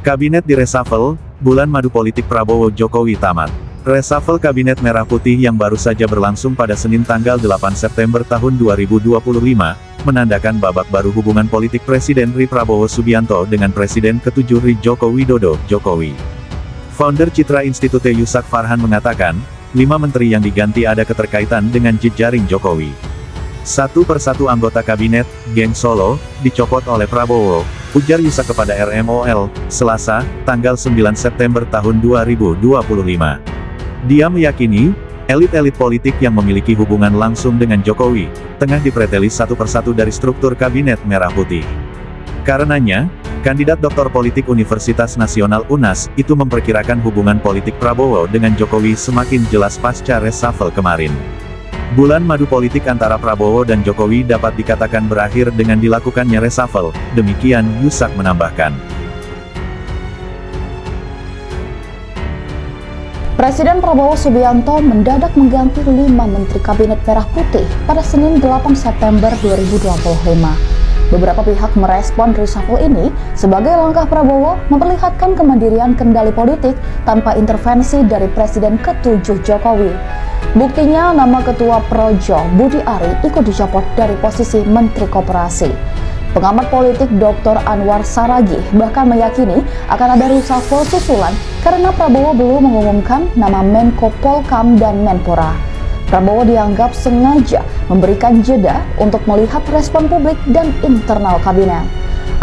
Kabinet di-reshuffle, bulan madu politik Prabowo-Jokowi tamat. Reshuffle Kabinet Merah Putih yang baru saja berlangsung pada Senin tanggal 8 September tahun 2025, menandakan babak baru hubungan politik Presiden RI Prabowo Subianto dengan Presiden ke-7 RI Joko Widodo, Jokowi. Founder Citra Institute Yusak Farhan mengatakan, 5 menteri yang diganti ada keterkaitan dengan jejaring Jokowi. Satu persatu anggota kabinet, geng Solo, dicopot oleh Prabowo, ujar Yusak kepada RMOL, Selasa, tanggal 9 September tahun 2025. Dia meyakini, elit-elit politik yang memiliki hubungan langsung dengan Jokowi, tengah dipreteli satu persatu dari struktur Kabinet Merah Putih. Karenanya, kandidat doktor politik Universitas Nasional UNAS, itu memperkirakan hubungan politik Prabowo dengan Jokowi semakin jelas pasca reshuffle kemarin. Bulan madu politik antara Prabowo dan Jokowi dapat dikatakan berakhir dengan dilakukannya reshuffle, demikian Yusak menambahkan. Presiden Prabowo Subianto mendadak mengganti 5 Menteri Kabinet Merah Putih pada Senin 8 September 2025. Beberapa pihak merespon reshuffle ini sebagai langkah Prabowo memperlihatkan kemandirian kendali politik tanpa intervensi dari Presiden ke-7 Jokowi. Buktinya, nama Ketua Projo Budi Ari ikut dicopot dari posisi Menteri Koperasi. Pengamat politik Dr. Anwar Saragih bahkan meyakini akan ada reshuffle susulan karena Prabowo belum mengumumkan nama Menko Polkam dan Menpora. Prabowo dianggap sengaja memberikan jeda untuk melihat respon publik dan internal kabinet.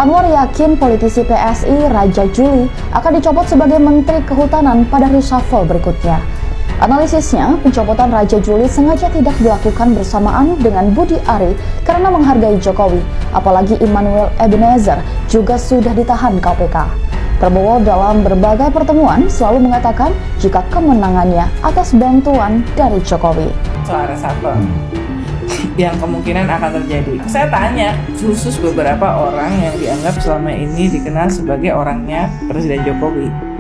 Anwar yakin politisi PSI Raja Juli akan dicopot sebagai Menteri Kehutanan pada reshuffle berikutnya. Analisisnya, pencopotan Raja Juli sengaja tidak dilakukan bersamaan dengan Budi Ari karena menghargai Jokowi, apalagi Immanuel Ebenezer juga sudah ditahan KPK. Prabowo dalam berbagai pertemuan selalu mengatakan jika kemenangannya atas bantuan dari Jokowi. Soal reshuffle yang kemungkinan akan terjadi. Saya tanya khusus beberapa orang yang dianggap selama ini dikenal sebagai orangnya Presiden Jokowi.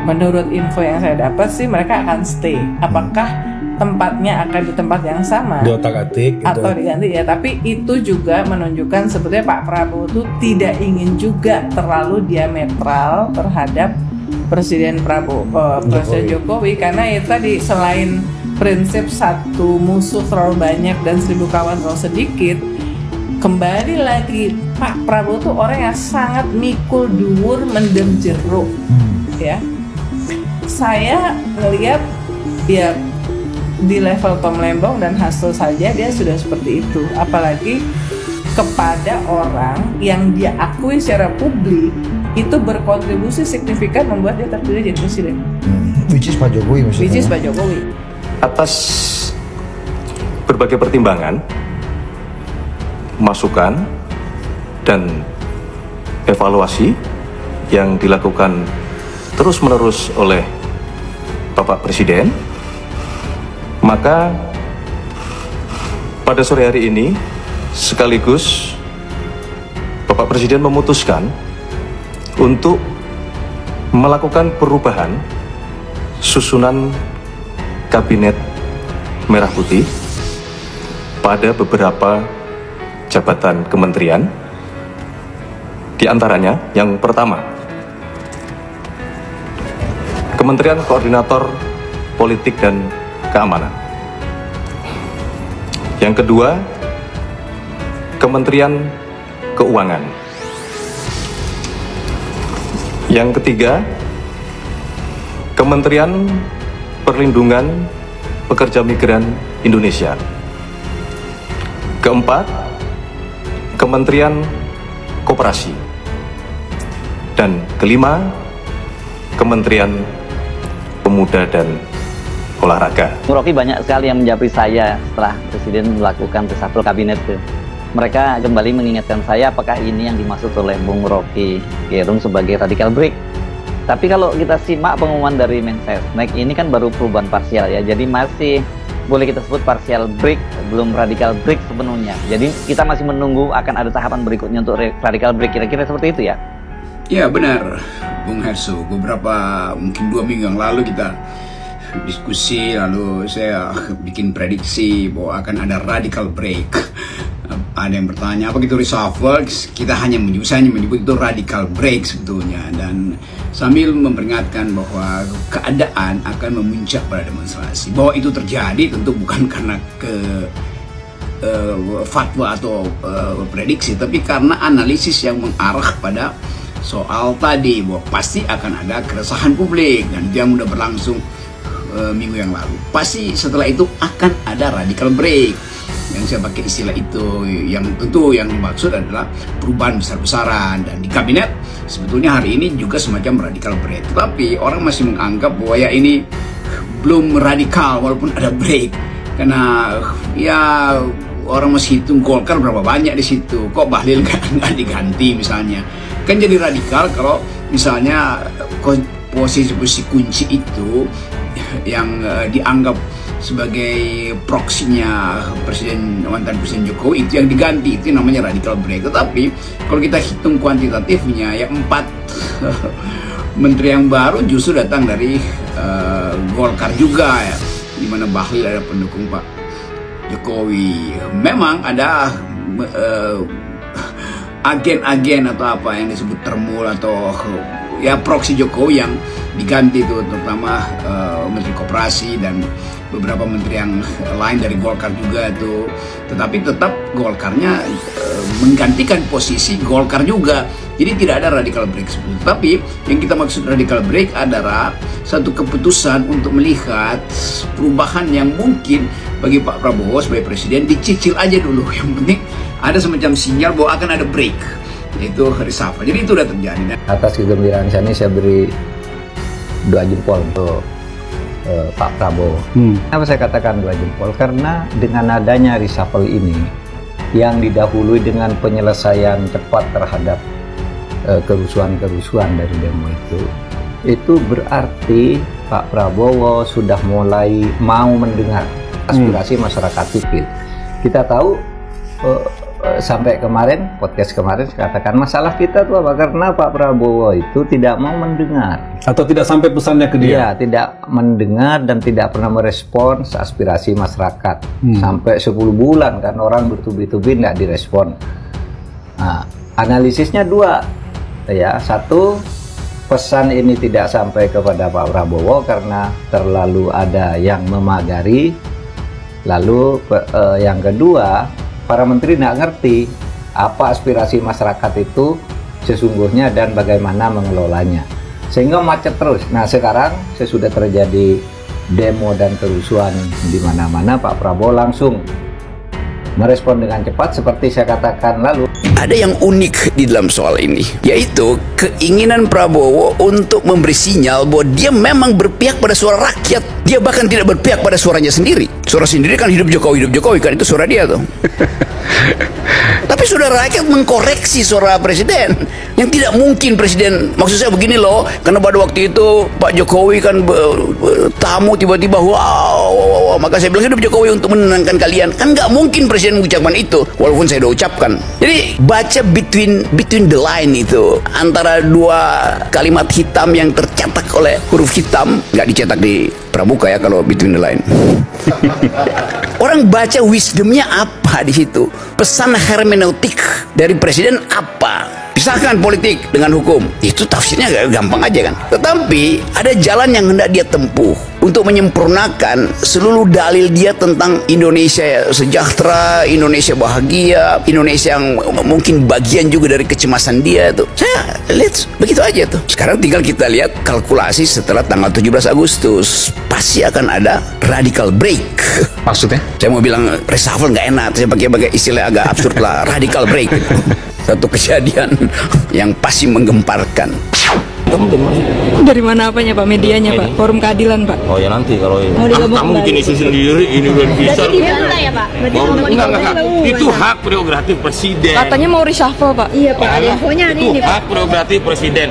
Menurut info yang saya dapat sih mereka akan stay. Apakah tempatnya akan di tempat yang sama diotak-atik atau diganti ya, tapi itu juga menunjukkan sebetulnya Pak Prabowo itu tidak ingin juga terlalu diametral terhadap Presiden Jokowi karena itu tadi selain prinsip satu musuh terlalu banyak dan 1000 kawan terlalu sedikit, kembali lagi Pak Prabowo tuh orang yang sangat mikul dhuwur mendem jeruk ya. Saya ngelihat ya di level Tom Lembong dan Hasto saja dia sudah seperti itu, apalagi kepada orang yang dia akui secara publik itu berkontribusi signifikan membuat dia terpilih jadi presiden. Which is Pak Jokowi maksudnya. Which is Pak Jokowi. Atas berbagai pertimbangan, masukan, dan evaluasi yang dilakukan terus-menerus oleh Bapak Presiden, maka pada sore hari ini sekaligus Bapak Presiden memutuskan untuk melakukan perubahan susunan Kabinet Merah Putih pada beberapa jabatan kementerian. Di antaranya yang pertama, Kementerian Koordinator Politik dan Keamanan. Yang kedua, Kementerian Keuangan. Yang ketiga, Kementerian Perlindungan Pekerja Migran Indonesia. Keempat, Kementerian Koperasi. Dan kelima, Kementerian Pemuda dan Olahraga. Bung Rocky banyak sekali yang menjawab saya setelah Presiden melakukan reshuffle kabinet itu. Mereka kembali mengingatkan saya apakah ini yang dimaksud oleh Bung Rocky Gerung sebagai radical break. Tapi kalau kita simak pengumuman dari Mensesnek ini kan baru perubahan parsial ya, jadi masih boleh kita sebut partial break, belum radical break sepenuhnya. Jadi kita masih menunggu akan ada tahapan berikutnya untuk radical break, kira-kira seperti itu ya? Ya benar, Bung Herso. Beberapa mungkin 2 minggu yang lalu kita diskusi, lalu saya bikin prediksi bahwa akan ada radical break. ada yang bertanya apa gitu reshuffle, kita hanya menyebut itu radical break sebetulnya, dan sambil memperingatkan bahwa keadaan akan memuncak pada demonstrasi. Bahwa itu terjadi tentu bukan karena fatwa atau prediksi, tapi karena analisis yang mengarah pada soal tadi bahwa pasti akan ada keresahan publik, dan itu yang sudah berlangsung minggu yang lalu. Pasti setelah itu akan ada radical break, yang saya pakai istilah itu, yang tentu yang dimaksud adalah perubahan besar-besaran, dan di kabinet sebetulnya hari ini juga semacam radical break. Tetapi orang masih menganggap bahwa ya ini belum radikal walaupun ada break, karena ya orang masih hitung Golkar berapa banyak di situ, kok Bahlil nggak diganti misalnya. Kan jadi radikal kalau misalnya posisi kunci itu yang dianggap sebagai proksinya mantan Presiden Jokowi itu yang diganti, itu namanya radical break. Tetapi kalau kita hitung kuantitatifnya, ya 4 menteri yang baru justru datang dari Golkar juga, ya, di mana Bahlil ada pendukung Pak Jokowi. Memang ada agen-agen atau apa yang disebut termul atau ya proksi Jokowi yang diganti itu, terutama Menteri Koperasi dan beberapa menteri yang lain dari Golkar juga itu. Tetapi tetap Golkarnya menggantikan posisi Golkar juga. Jadi tidak ada radical break sebetulnya. Tapi yang kita maksud radical break adalah satu keputusan untuk melihat perubahan yang mungkin bagi Pak Prabowo sebagai presiden, dicicil aja dulu. Yang penting ada semacam sinyal bahwa akan ada break, yaitu reshuffle. Jadi itu sudah terjadi. Atas kegembiraan saya ini saya beri 2 jempol untuk Pak Prabowo. Kenapa saya katakan 2 jempol? Karena dengan adanya reshuffle ini yang didahului dengan penyelesaian cepat terhadap kerusuhan-kerusuhan dari demo itu berarti Pak Prabowo sudah mulai mau mendengar aspirasi masyarakat sipil. Kita tahu sampai kemarin, podcast kemarin saya katakan masalah kita tuh apa? Karena Pak Prabowo itu tidak mau mendengar. Atau tidak sampai pesannya ke dia? Iya, tidak mendengar dan tidak pernah merespon aspirasi masyarakat. Sampai 10 bulan kan orang bertubi-tubi tidak direspon. Nah, analisisnya 2. Ya, 1, pesan ini tidak sampai kepada Pak Prabowo karena terlalu ada yang memagari. Lalu yang kedua, para menteri tidak ngerti apa aspirasi masyarakat itu sesungguhnya dan bagaimana mengelolanya, sehingga macet terus. Nah sekarang sesudah terjadi demo dan kerusuhan di mana-mana, Pak Prabowo langsung merespon dengan cepat seperti saya katakan lalu. Ada yang unik di dalam soal ini, yaitu keinginan Prabowo untuk memberi sinyal bahwa dia memang berpihak pada suara rakyat. Dia bahkan tidak berpihak pada suaranya sendiri. Suara sendiri kan hidup Jokowi kan, itu suara dia tuh. Tapi sudah rakyat mengkoreksi suara presiden, yang tidak mungkin presiden, maksud saya begini loh, karena pada waktu itu Pak Jokowi kan tamu tiba-tiba wow, maka saya bilang hidup Jokowi untuk menenangkan kalian. Kan nggak mungkin presiden mengucapkan itu, walaupun saya udah ucapkan. Jadi baca between the line itu, antara 2 kalimat hitam yang tercetak oleh huruf hitam, nggak dicetak di Pramuka ya kalau between the line. Orang baca wisdomnya apa di situ, pesan hermeneutik dari presiden apa. Pisahkan politik dengan hukum, itu tafsirnya gampang aja kan. Tetapi ada jalan yang hendak dia tempuh untuk menyempurnakan seluruh dalil dia tentang Indonesia sejahtera, Indonesia bahagia, Indonesia yang mungkin bagian juga dari kecemasan dia tuh. Saya lihat begitu aja tuh. Sekarang tinggal kita lihat kalkulasi setelah tanggal 17 Agustus. Pasti akan ada radical break. Maksudnya? Saya mau bilang reshuffle nggak enak, saya pakai istilah agak absurd lah, radical break. Satu kejadian yang pasti menggemparkan. Dari mana apanya Pak? Medianya Pak? Forum Keadilan Pak? Oh ya nanti kalau kamu bikin isu sendiri ini udah bisa. Jadi diminta ya Pak? Enggak. Itu hak prerogatif presiden. Katanya mau reshuffle Pak? Iya Pak, infonya hari ini Pak. Hak prerogatif presiden.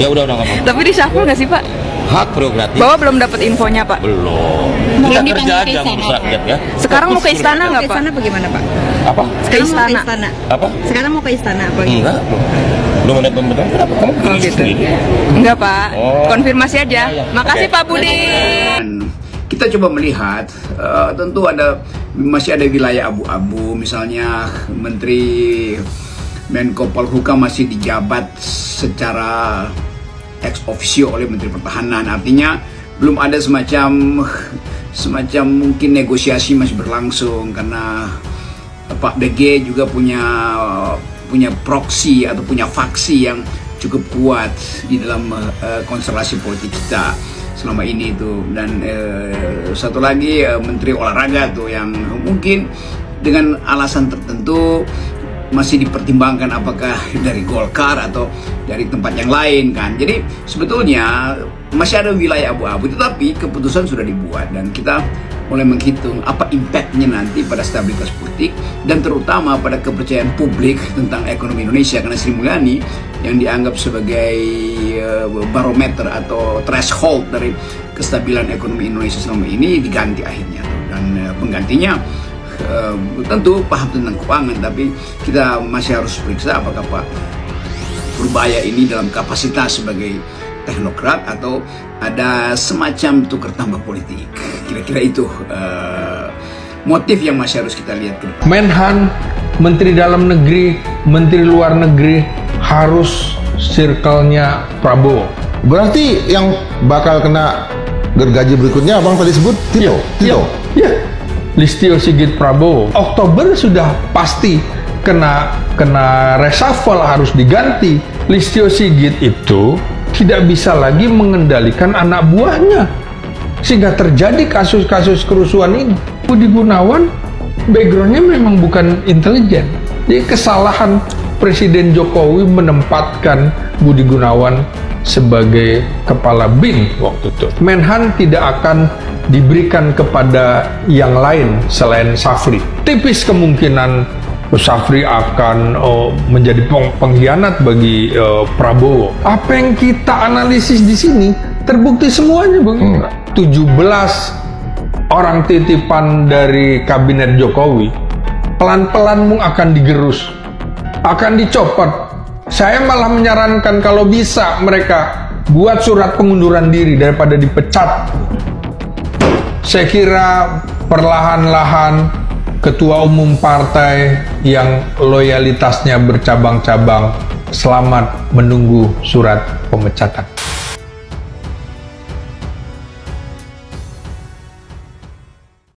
Ya udah nggak apa-apa. Tapi reshuffle nggak sih Pak? Hak prerogatif. Bawa belum dapat infonya Pak? Belum. Kita kerja aja ngurus rakyat ya. Sekarang mau ke istana nggak Pak? Ke istana bagaimana Pak? Apa? Ke istana. Apa? Sekarang mau ke istana apa? Enggak. Belum ada pembentukan. Kenapa kamu bikin isu sendiri? Enggak Pak. Konfirmasi aja. Makasih Pak Budi. kita coba melihat, tentu masih ada wilayah abu-abu, misalnya Menteri Menko Polhukam masih dijabat secara ex officio oleh Menteri Pertahanan, artinya belum ada semacam mungkin negosiasi masih berlangsung, karena Pak BG juga punya proksi atau punya faksi yang cukup kuat di dalam konstelasi politik kita selama ini itu. Dan satu lagi Menteri Olahraga tuh yang mungkin dengan alasan tertentu masih dipertimbangkan apakah dari Golkar atau dari tempat yang lain kan. Jadi sebetulnya masih ada wilayah abu-abu, tetapi keputusan sudah dibuat dan kita mulai menghitung apa impactnya nanti pada stabilitas politik dan terutama pada kepercayaan publik tentang ekonomi Indonesia, karena Sri Mulyani yang dianggap sebagai barometer atau threshold dari kestabilan ekonomi Indonesia selama ini diganti akhirnya, dan penggantinya tentu paham tentang keuangan, tapi kita masih harus periksa apakah Pak Purbaya ini dalam kapasitas sebagai teknokrat atau ada semacam tukar tambah politik. Kira-kira itu motif yang masih harus kita lihat ke depan. Menhan, Menteri Dalam Negeri, Menteri Luar Negeri harus circle-nya Prabowo. Berarti yang bakal kena gergaji berikutnya abang tadi sebut Tito. Ya. Listio Sigit Prabowo. Oktober sudah pasti kena reshuffle, harus diganti. Listio Sigit itu tidak bisa lagi mengendalikan anak buahnya, sehingga terjadi kasus-kasus kerusuhan ini. Budi Gunawan backgroundnya memang bukan intelijen. Jadi kesalahan Presiden Jokowi menempatkan Budi Gunawan sebagai kepala BIN waktu itu. Menhan tidak akan diberikan kepada yang lain selain Safri. Tipis kemungkinan Safri akan menjadi pengkhianat bagi Prabowo. Apa yang kita analisis di sini terbukti semuanya, Bang. 17 orang titipan dari kabinet Jokowi pelan-pelan akan digerus, akan dicopot. Saya malah menyarankan kalau bisa mereka buat surat pengunduran diri daripada dipecat. Saya kira perlahan-lahan ketua umum partai yang loyalitasnya bercabang-cabang selamat menunggu surat pemecatan.